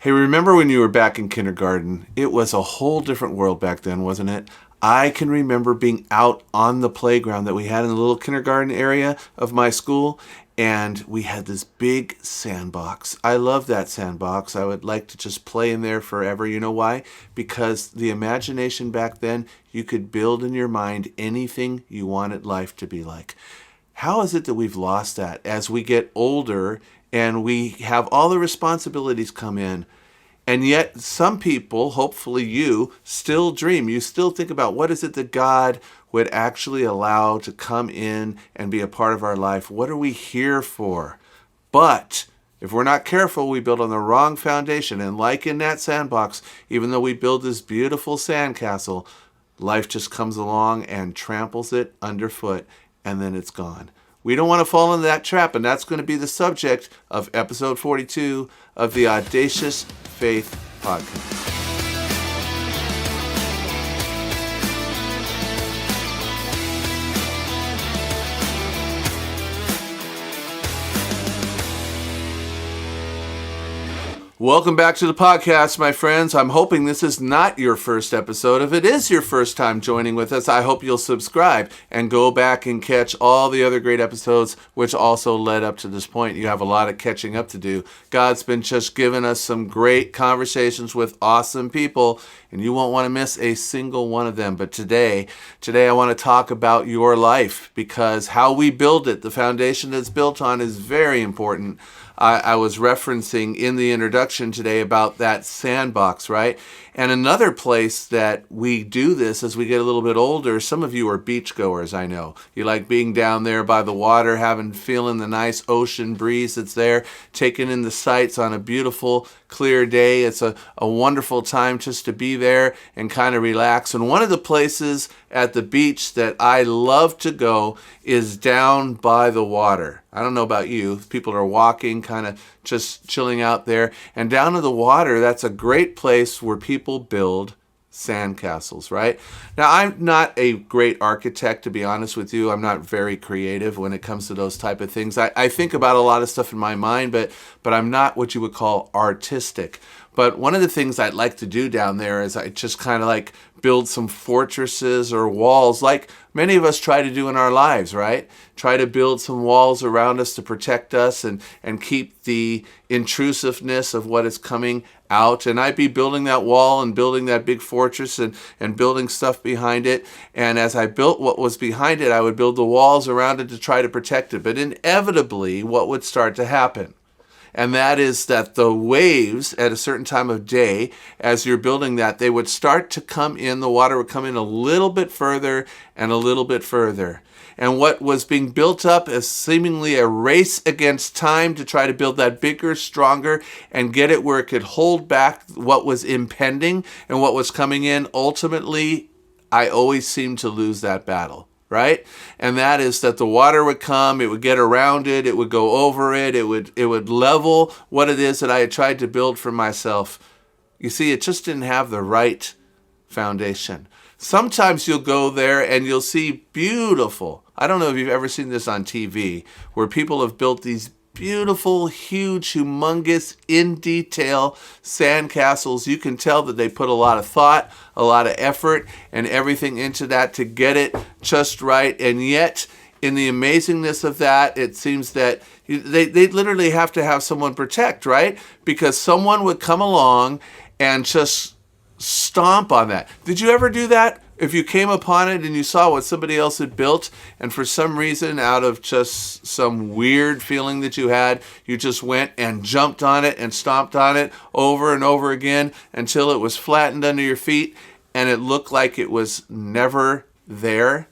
Hey, remember when you were back in kindergarten? It was a whole different world back then, wasn't it? I can remember being out on the playground that we had in the little kindergarten area of my school, and we had this big sandbox. I love that sandbox. I would like to just play in there forever. You know why? Because the imagination back then, you could build in your mind anything you wanted life to be like. How is it that we've lost that as we get older and we have all the responsibilities come in? And yet some people, hopefully you, still dream. You still think about what is it that God would actually allow to come in and be a part of our life. What are we here for? But if we're not careful, we build on the wrong foundation. And like in that sandbox, even though we build this beautiful sandcastle, life just comes along and tramples it underfoot, and then it's gone. We don't want to fall into that trap, and that's going to be the subject of episode 42 of the Audacious Faith Podcast. Welcome back to the podcast, my friends. I'm hoping this is not your first episode. If it is your first time joining with us, I hope you'll subscribe and go back and catch all the other great episodes, which also led up to this point. You have a lot of catching up to do. God's been just giving us some great conversations with awesome people, and you won't want to miss a single one of them. But today I want to talk about your life, because how we build it, the foundation that's built on, is very important. I was referencing in the introduction today about that sandbox, right? And another place that we do this as we get a little bit older, some of you are beachgoers, I know. You like being down there by the water, feeling the nice ocean breeze that's there, taking in the sights on a beautiful, clear day. It's a wonderful time just to be there and kind of relax. And one of the places at the beach that I love to go is down by the water. I don't know about you. People are walking, kind of just chilling out there. And down to the water, that's a great place where people build sandcastles, right? Now, I'm not a great architect, to be honest with you. I'm not very creative when it comes to those type of things. I think about a lot of stuff in my mind, but I'm not what you would call artistic. But one of the things I'd like to do down there is I just kind of like build some fortresses or walls like many of us try to do in our lives, right? Try to build some walls around us to protect us and keep the intrusiveness of what is coming out. And I'd be building that wall and building that big fortress and building stuff behind it. And as I built what was behind it, I would build the walls around it to try to protect it. But inevitably, what would start to happen? And that is that the waves at a certain time of day, as you're building that, they would start to come in, the water would come in a little bit further and a little bit further. And what was being built up as seemingly a race against time to try to build that bigger, stronger, and get it where it could hold back what was impending and what was coming in, ultimately, I always seemed to lose that battle. Right? And that is that the water would come, it would get around it, it would go over it, it would level what it is that I had tried to build for myself. You see, it just didn't have the right foundation. Sometimes you'll go there and you'll see beautiful, I don't know if you've ever seen this on TV, where people have built these beautiful, huge, humongous, in detail sandcastles. You can tell that they put a lot of thought, a lot of effort, and everything into that to get it just right. And yet, in the amazingness of that, it seems that they literally have to have someone protect, right? Because someone would come along and just stomp on that. Did you ever do that? If you came upon it and you saw what somebody else had built, and for some reason, out of just some weird feeling that you had, you just went and jumped on it and stomped on it over and over again until it was flattened under your feet and it looked like it was never there.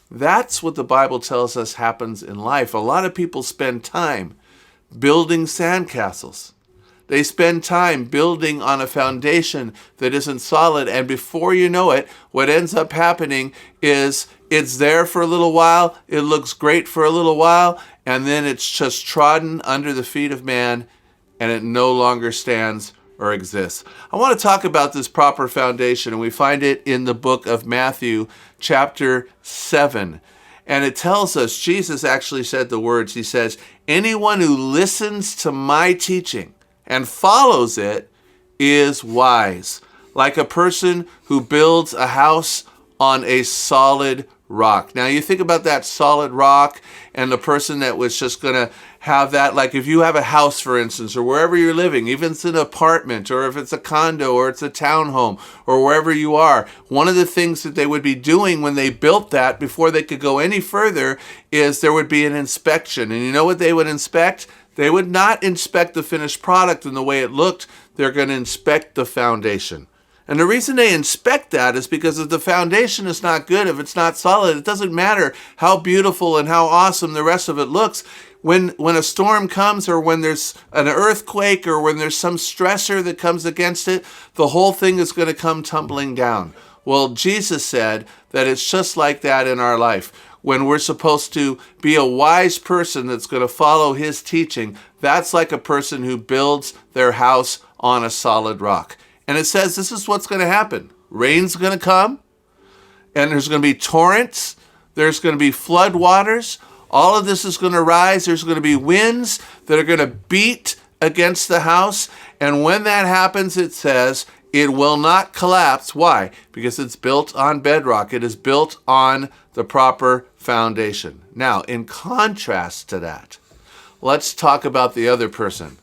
That's what the Bible tells us happens in life. A lot of people spend time building sandcastles. They spend time building on a foundation that isn't solid, and before you know it, what ends up happening is it's there for a little while, it looks great for a little while, and then it's just trodden under the feet of man, and it no longer stands or exists. I want to talk about this proper foundation, and we find it in the book of Matthew, chapter 7. And it tells us, Jesus actually said the words, he says, "Anyone who listens to my teaching and follows it is wise, like a person who builds a house on a solid rock. Now you think about that solid rock and the person that was just going to have that, like if you have a house, for instance, or wherever you're living, even if it's an apartment or if it's a condo or it's a townhome or wherever you are, one of the things that they would be doing when they built that before they could go any further is there would be an inspection. And you know what they would inspect? They would not inspect the finished product and the way it looked. They're going to inspect the foundation. And the reason they inspect that is because if the foundation is not good, if it's not solid, it doesn't matter how beautiful and how awesome the rest of it looks. When a storm comes or when there's an earthquake or when there's some stressor that comes against it, the whole thing is going to come tumbling down. Well, Jesus said that it's just like that in our life. When we're supposed to be a wise person that's going to follow his teaching, that's like a person who builds their house on a solid rock. And it says this is what's going to happen. Rain's going to come, and there's going to be torrents. There's going to be flood waters. All of this is going to rise. There's going to be winds that are going to beat against the house. And when that happens, it says it will not collapse. Why? Because it's built on bedrock. It is built on the proper foundation. Now, in contrast to that, let's talk about the other person.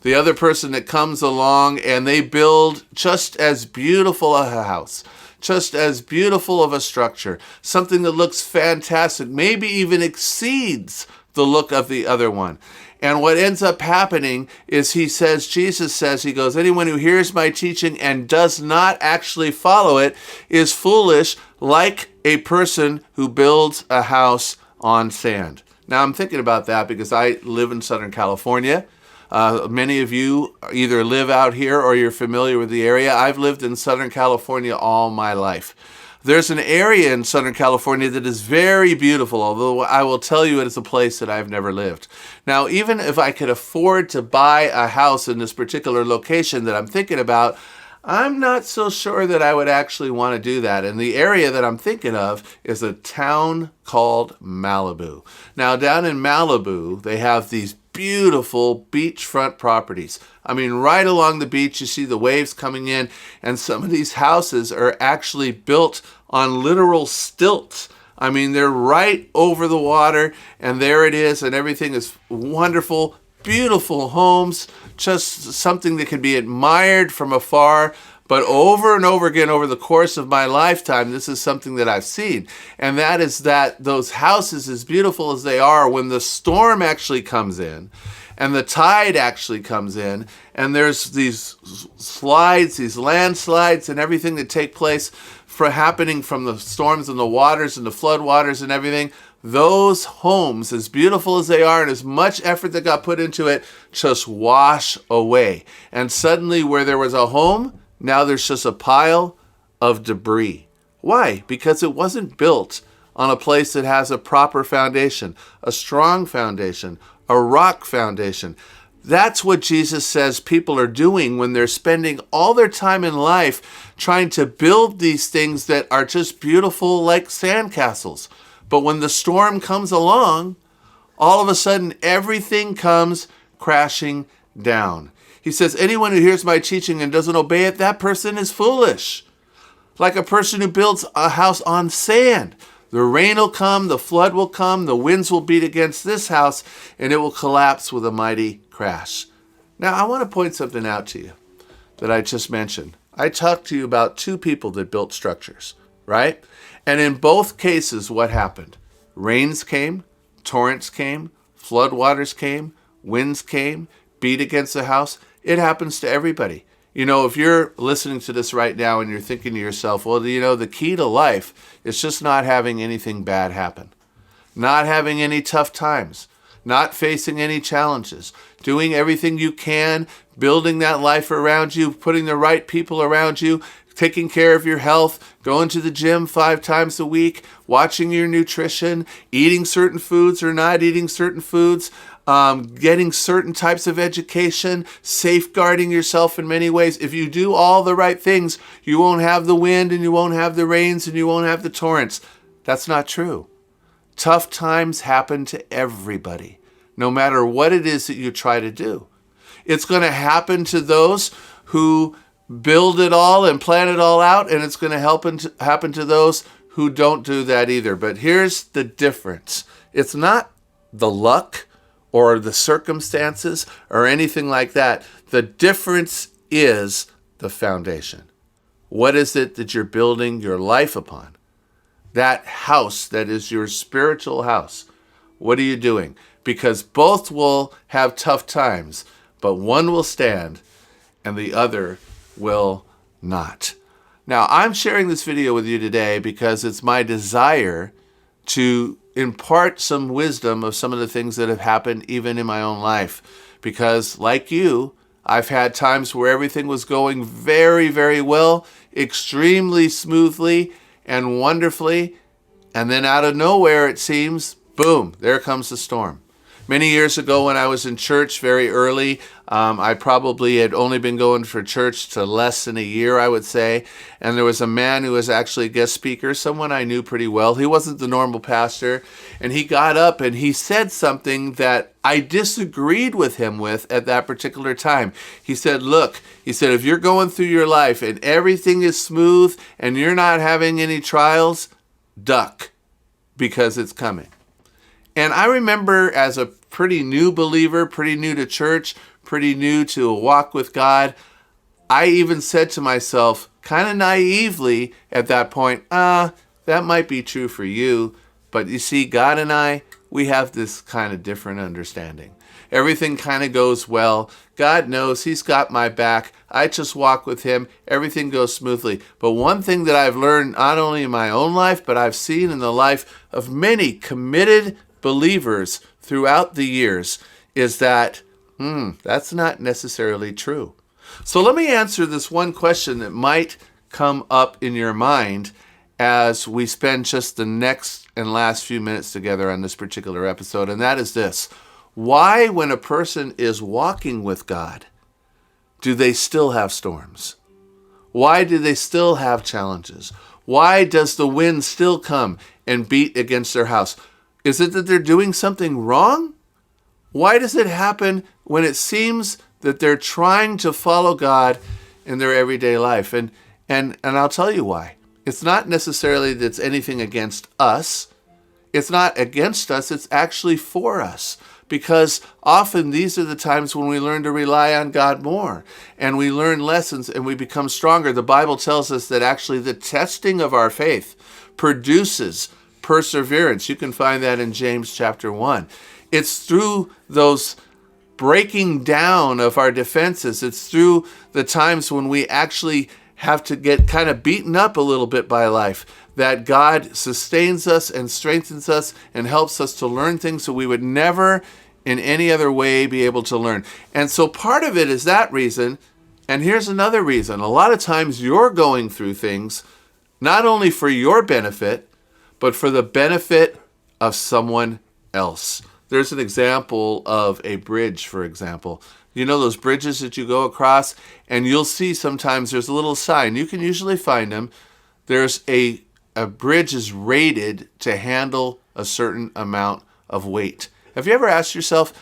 The other person that comes along and they build just as beautiful a house, just as beautiful of a structure, something that looks fantastic, maybe even exceeds the look of the other one. And what ends up happening is Jesus says, he goes, anyone who hears my teaching and does not actually follow it is foolish, like a person who builds a house on sand. Now I'm thinking about that because I live in Southern California. Many of you either live out here or you're familiar with the area. I've lived in Southern California all my life. There's an area in Southern California that is very beautiful, although I will tell you it is a place that I've never lived. Now, even if I could afford to buy a house in this particular location that I'm thinking about, I'm not so sure that I would actually want to do that. And the area that I'm thinking of is a town called Malibu. Now, down in Malibu, they have these beautiful beachfront properties. I mean, right along the beach, you see the waves coming in, and some of these houses are actually built on literal stilts. I mean, they're right over the water, and there it is, and everything is wonderful, beautiful homes, just something that can be admired from afar. But over and over again, over the course of my lifetime, this is something that I've seen. And that is that those houses, as beautiful as they are, when the storm actually comes in and the tide actually comes in and there's these slides, these landslides and everything that take place happening from the storms and the waters and the flood waters and everything, those homes, as beautiful as they are and as much effort that got put into it, just wash away. And suddenly where there was a home, now there's just a pile of debris. Why? Because it wasn't built on a place that has a proper foundation, a strong foundation, a rock foundation. That's what Jesus says people are doing when they're spending all their time in life trying to build these things that are just beautiful like sandcastles. But when the storm comes along, all of a sudden everything comes crashing down. He says, anyone who hears my teaching and doesn't obey it, that person is foolish. Like a person who builds a house on sand. The rain will come, the flood will come, the winds will beat against this house, and it will collapse with a mighty crash. Now, I want to point something out to you that I just mentioned. I talked to you about two people that built structures, right? And in both cases, what happened? Rains came, torrents came, floodwaters came, winds came, beat against the house. It happens to everybody. You know, if you're listening to this right now and you're thinking to yourself, well, you know, the key to life is just not having anything bad happen, not having any tough times, not facing any challenges, doing everything you can, building that life around you, putting the right people around you, taking care of your health, going to the gym 5 times a week, watching your nutrition, eating certain foods or not eating certain foods, getting certain types of education, safeguarding yourself in many ways. If you do all the right things, you won't have the wind and you won't have the rains and you won't have the torrents. That's not true. Tough times happen to everybody, no matter what it is that you try to do. It's going to happen to those who build it all and plan it all out, and it's going to happen to those who don't do that either. But here's the difference. It's not the luck or the circumstances or anything like that. The difference is the foundation. What is it that you're building your life upon? That house that is your spiritual house. What are you doing? Because both will have tough times, but one will stand and the other will not. Now, I'm sharing this video with you today because it's my desire to impart some wisdom of some of the things that have happened even in my own life. Because like you, I've had times where everything was going very, very well, extremely smoothly and wonderfully. And then out of nowhere, it seems, boom, there comes the storm. Many years ago when I was in church very early, I probably had only been going for church to less than a year, I would say. And there was a man who was actually a guest speaker, someone I knew pretty well. He wasn't the normal pastor. And he got up and he said something that I disagreed with him with at that particular time. He said, look, he said, if you're going through your life and everything is smooth and you're not having any trials, duck, because it's coming. And I remember as a pretty new believer, pretty new to church, pretty new to a walk with God, I even said to myself, kind of naively at that point, that might be true for you. But you see, God and I, we have this kind of different understanding. Everything kind of goes well. God knows He's got my back. I just walk with Him. Everything goes smoothly. But one thing that I've learned, not only in my own life, but I've seen in the life of many committed believers throughout the years, is that that's not necessarily true. So let me answer this one question that might come up in your mind as we spend just the next and last few minutes together on this particular episode, and that is this. Why, when a person is walking with God, do they still have storms? Why do they still have challenges? Why does the wind still come and beat against their house? Is it that they're doing something wrong? Why does it happen when it seems that they're trying to follow God in their everyday life? And I'll tell you why. It's not necessarily that it's anything against us. It's not against us. It's actually for us. Because often these are the times when we learn to rely on God more. And we learn lessons and we become stronger. The Bible tells us that actually the testing of our faith produces perseverance. You can find that in James chapter 1. It's through those breaking down of our defenses. It's through the times when we actually have to get kind of beaten up a little bit by life that God sustains us and strengthens us and helps us to learn things that we would never in any other way be able to learn. And so part of it is that reason. And here's another reason. A lot of times you're going through things not only for your benefit, but for the benefit of someone else. There's an example of a bridge, for example. You know those bridges that you go across, and you'll see sometimes there's a little sign. You can usually find them. There's a bridge is rated to handle a certain amount of weight. Have you ever asked yourself,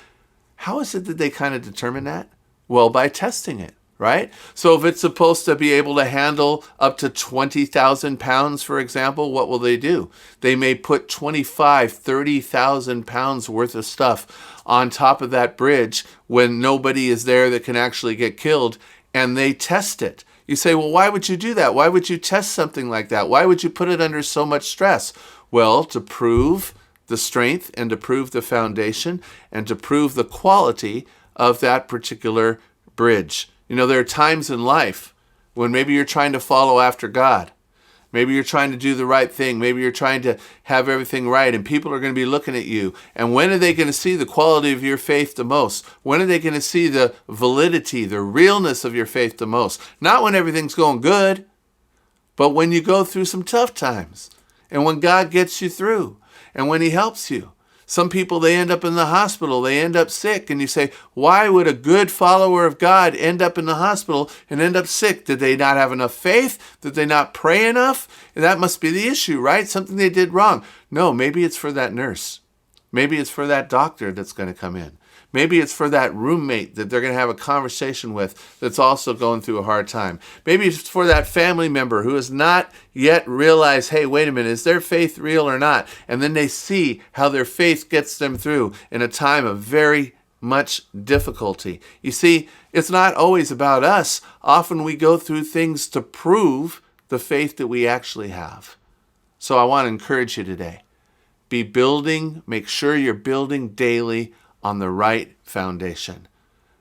how is it that they kind of determine that? Well, by testing it. Right? So if it's supposed to be able to handle up to 20,000 pounds, for example, what will they do? They may put 30,000 pounds worth of stuff on top of that bridge when nobody is there that can actually get killed, and they test it. You say, well, why would you do that? Why would you test something like that? Why would you put it under so much stress? Well, to prove the strength and to prove the foundation and to prove the quality of that particular bridge. You know, there are times in life when maybe you're trying to follow after God. Maybe you're trying to do the right thing. Maybe you're trying to have everything right, and people are going to be looking at you. And when are they going to see the quality of your faith the most? When are they going to see the validity, the realness of your faith the most? Not when everything's going good, but when you go through some tough times, and when God gets you through, and when He helps you. Some people, they end up in the hospital, they end up sick, and you say, why would a good follower of God end up in the hospital and end up sick? Did they not have enough faith? Did they not pray enough? And that must be the issue, right? Something they did wrong. No, maybe it's for that nurse. Maybe it's for that doctor that's going to come in. Maybe it's for that roommate that they're going to have a conversation with that's also going through a hard time. Maybe it's for that family member who has not yet realized, hey, wait a minute, is their faith real or not? And then they see how their faith gets them through in a time of very much difficulty. You see, it's not always about us. Often we go through things to prove the faith that we actually have. So I want to encourage you today. Make sure you're building daily on the right foundation.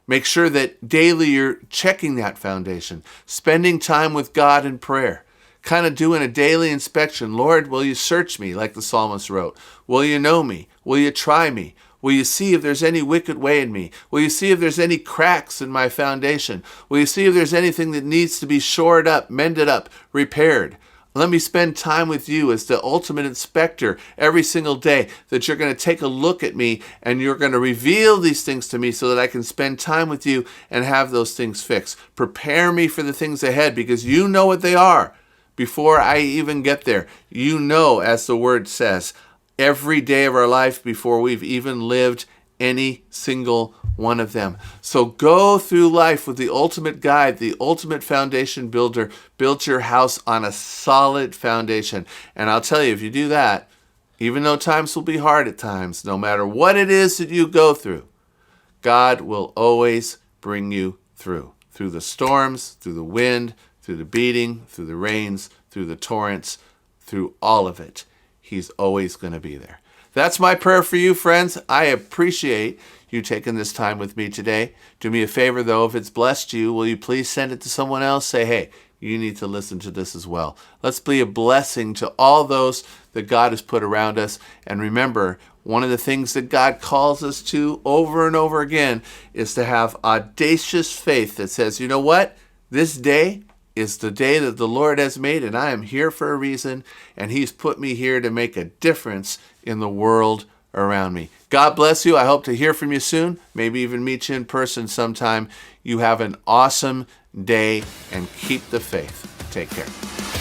Make sure that daily you're checking that foundation, spending time with God in prayer, kind of doing a daily inspection. Lord, will you search me, like the psalmist wrote? Will you know me? Will you try me? Will you see if there's any wicked way in me? Will you see if there's any cracks in my foundation? Will you see if there's anything that needs to be shored up, mended up, repaired? Let me spend time with you as the ultimate inspector every single day, that you're going to take a look at me and you're going to reveal these things to me so that I can spend time with you and have those things fixed. Prepare me for the things ahead, because you know what they are before I even get there. You know, as the word says, every day of our life before we've even lived any single one of them. So go through life with the ultimate guide, the ultimate foundation builder. Build your house on a solid foundation. And I'll tell you, if you do that, even though times will be hard at times, no matter what it is that you go through, God will always bring you through the storms, through the wind, through the beating, through the rains, through the torrents, through all of it. He's always going to be there. That's my prayer for you, friends. I appreciate you taking this time with me today. Do me a favor, though, if it's blessed you, will you please send it to someone else? Say, hey, you need to listen to this as well. Let's be a blessing to all those that God has put around us. And remember, one of the things that God calls us to over and over again is to have audacious faith that says, you know what? This day is the day that the Lord has made, and I am here for a reason, and He's put me here to make a difference in the world around me. God bless you. I hope to hear from you soon, maybe even meet you in person sometime. You have an awesome day, and keep the faith. Take care.